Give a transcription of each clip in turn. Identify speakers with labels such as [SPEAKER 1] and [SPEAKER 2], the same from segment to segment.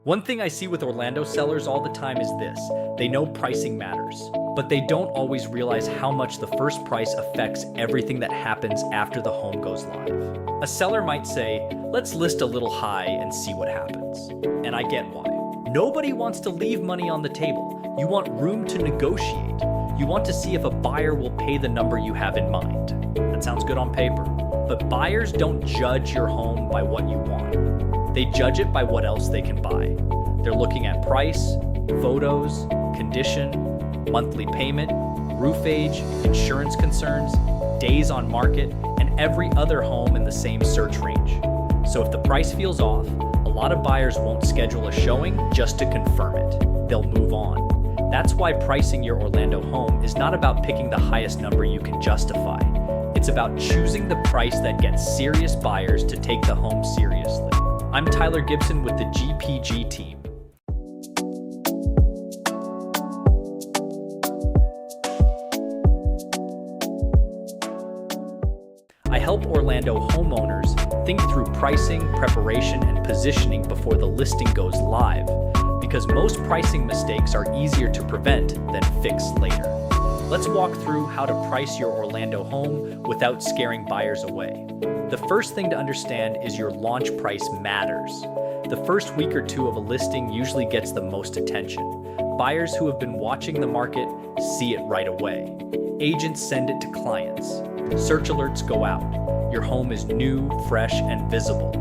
[SPEAKER 1] One thing I see with Orlando sellers all the time is this: they know pricing matters, but they don't always realize how much the first price affects everything that happens after the home goes live. A seller might say, let's list a little high and see what happens. And I get why. Nobody wants to leave money on the table. You want room to negotiate. You want to see if a buyer will pay the number you have in mind. That sounds good on paper. But buyers don't judge your home by what you want. They judge it by what else they can buy. They're looking at price, photos, condition, monthly payment, roof age, insurance concerns, days on market, and every other home in the same search range. So if the price feels off, a lot of buyers won't schedule a showing just to confirm it. They'll move on. That's why pricing your Orlando home is not about picking the highest number you can justify. It's about choosing the price that gets serious buyers to take the home seriously. I'm Tyler Gibson with the GPG Team. I help Orlando homeowners think through pricing, preparation, and positioning before the listing goes live, because most pricing mistakes are easier to prevent than fix later. Let's walk through how to price your Orlando home without scaring buyers away. The first thing to understand is your launch price matters. The first week or two of a listing usually gets the most attention. Buyers who have been watching the market see it right away. Agents send it to clients. Search alerts go out. Your home is new, fresh, and visible.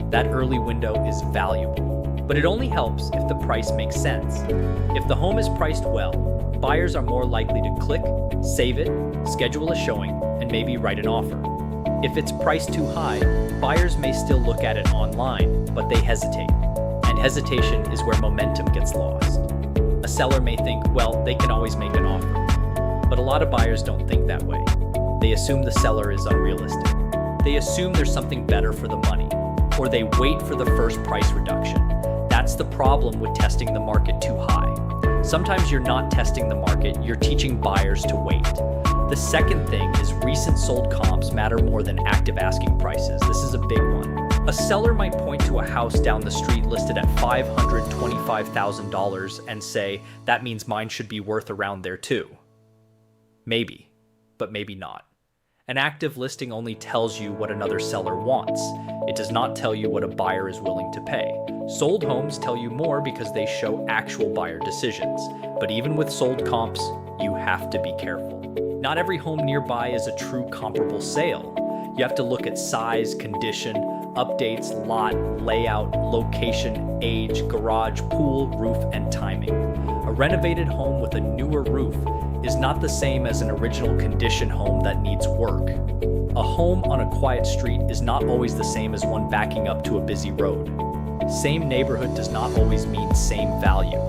[SPEAKER 1] That early window is valuable. But it only helps if the price makes sense. If the home is priced well, buyers are more likely to click, save it, schedule a showing, and maybe write an offer. If it's priced too high, buyers may still look at it online, but they hesitate. And hesitation is where momentum gets lost. A seller may think, well, they can always make an offer. But a lot of buyers don't think that way. They assume the seller is unrealistic. They assume there's something better for the money, or they wait for the first price reduction. That's the problem with testing the market too high. Sometimes you're not testing the market, you're teaching buyers to wait. The second thing is recent sold comps matter more than active asking prices. This is a big one. A seller might point to a house down the street listed at $525,000 and say, that means mine should be worth around there too. Maybe, but maybe not. An active listing only tells you what another seller wants. It does not tell you what a buyer is willing to pay. Sold homes tell you more because they show actual buyer decisions. But even with sold comps, you have to be careful. Not every home nearby is a true comparable sale. You have to look at size, condition, updates, lot, layout, location, age, garage, pool, roof, and timing. A renovated home with a newer roof is not the same as an original condition home that needs work. A home on a quiet street is not always the same as one backing up to a busy road. Same neighborhood does not always mean same value.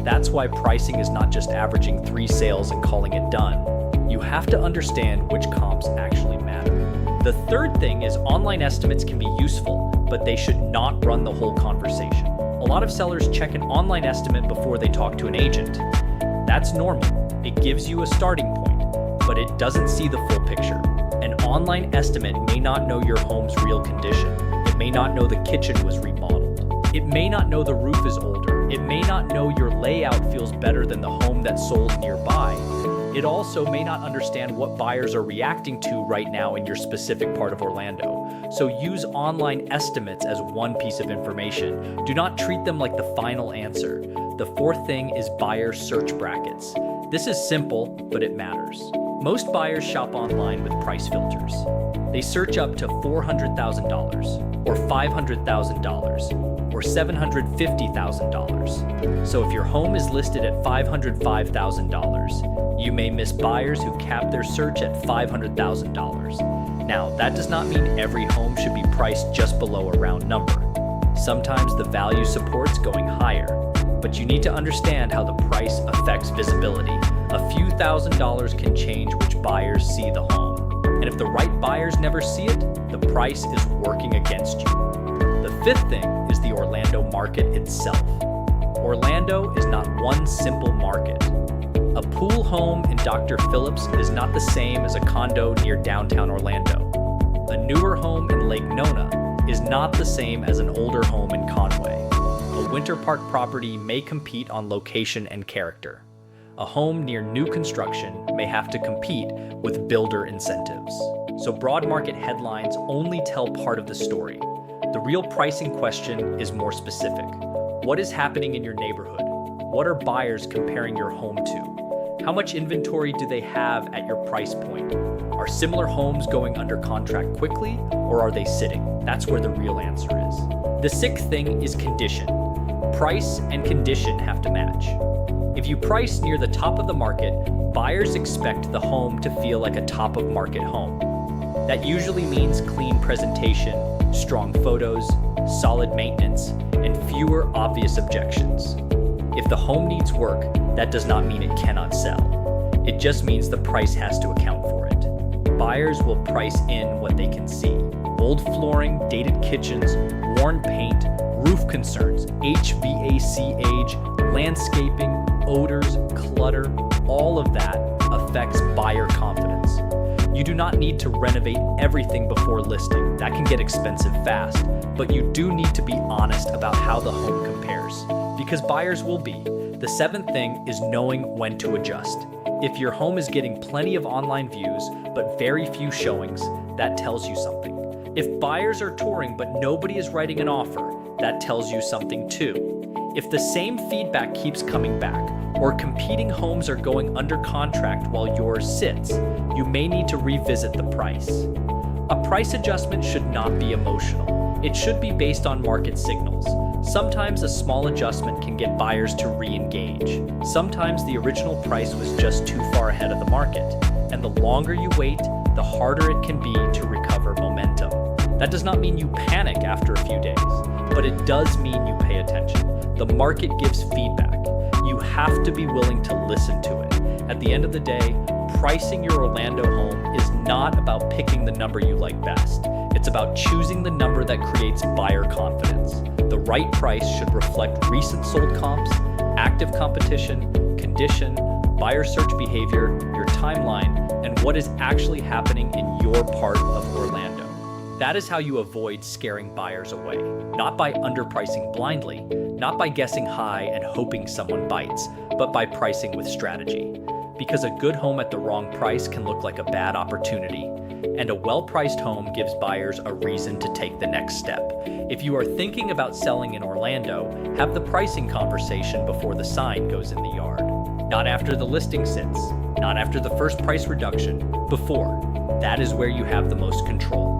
[SPEAKER 1] That's why pricing is not just averaging 3 sales and calling it done. You have to understand which comps actually matter. The third thing is online estimates can be useful, but they should not run the whole conversation. A lot of sellers check an online estimate before they talk to an agent. That's normal. It gives you a starting point, but it doesn't see the full picture. An online estimate may not know your home's real condition. It may not know the kitchen was remodeled. It may not know the roof is older. It may not know your layout feels better than the home that sold nearby. It also may not understand what buyers are reacting to right now in your specific part of Orlando. So use online estimates as one piece of information. Do not treat them like the final answer. The fourth thing is buyer search brackets. This is simple, but it matters. Most buyers shop online with price filters. They search up to $400,000, or $500,000, or $750,000. So if your home is listed at $505,000, you may miss buyers who cap their search at $500,000. Now, that does not mean every home should be priced just below a round number. Sometimes the value supports going higher, but you need to understand how the price affects visibility. A few $1,000s can change which buyers see the home. And if the right buyers never see it, the price is working against you. The fifth thing is the Orlando market itself. Orlando is not one simple market. A pool home in Dr. Phillips is not the same as a condo near downtown Orlando. A newer home in Lake Nona is not the same as an older home in Conway. A Winter Park property may compete on location and character. A home near new construction may have to compete with builder incentives. So broad market headlines only tell part of the story. The real pricing question is more specific. What is happening in your neighborhood? What are buyers comparing your home to? How much inventory do they have at your price point? Are similar homes going under contract quickly, or are they sitting? That's where the real answer is. The sixth thing is condition. Price and condition have to match. If you price near the top of the market, buyers expect the home to feel like a top of market home. That usually means clean presentation, strong photos, solid maintenance, and fewer obvious objections. If the home needs work, that does not mean it cannot sell. It just means the price has to account for it. Buyers will price in what they can see. Old flooring, dated kitchens, worn paint, roof concerns, HVAC age, landscaping, odors, clutter, all of that affects buyer confidence. You do not need to renovate everything before listing. That can get expensive fast, but you do need to be honest about how the home compares, because buyers will be. The seventh thing is knowing when to adjust. If your home is getting plenty of online views, but very few showings, that tells you something. If buyers are touring, but nobody is writing an offer, that tells you something too. If the same feedback keeps coming back, or competing homes are going under contract while yours sits, you may need to revisit the price. A price adjustment should not be emotional. It should be based on market signals. Sometimes a small adjustment can get buyers to re-engage. Sometimes the original price was just too far ahead of the market, and the longer you wait, the harder it can be to recover momentum. That does not mean you panic after a few days, but it does mean you pay attention. The market gives feedback. You have to be willing to listen to it. At the end of the day, pricing your Orlando home is not about picking the number you like best. It's about choosing the number that creates buyer confidence. The right price should reflect recent sold comps, active competition, condition, buyer search behavior, your timeline, and what is actually happening in your part of Orlando. That is how you avoid scaring buyers away, not by underpricing blindly, not by guessing high and hoping someone bites, but by pricing with strategy. Because a good home at the wrong price can look like a bad opportunity, and a well-priced home gives buyers a reason to take the next step. If you are thinking about selling in Orlando, have the pricing conversation before the sign goes in the yard. Not after the listing sits, not after the first price reduction, before. That is where you have the most control.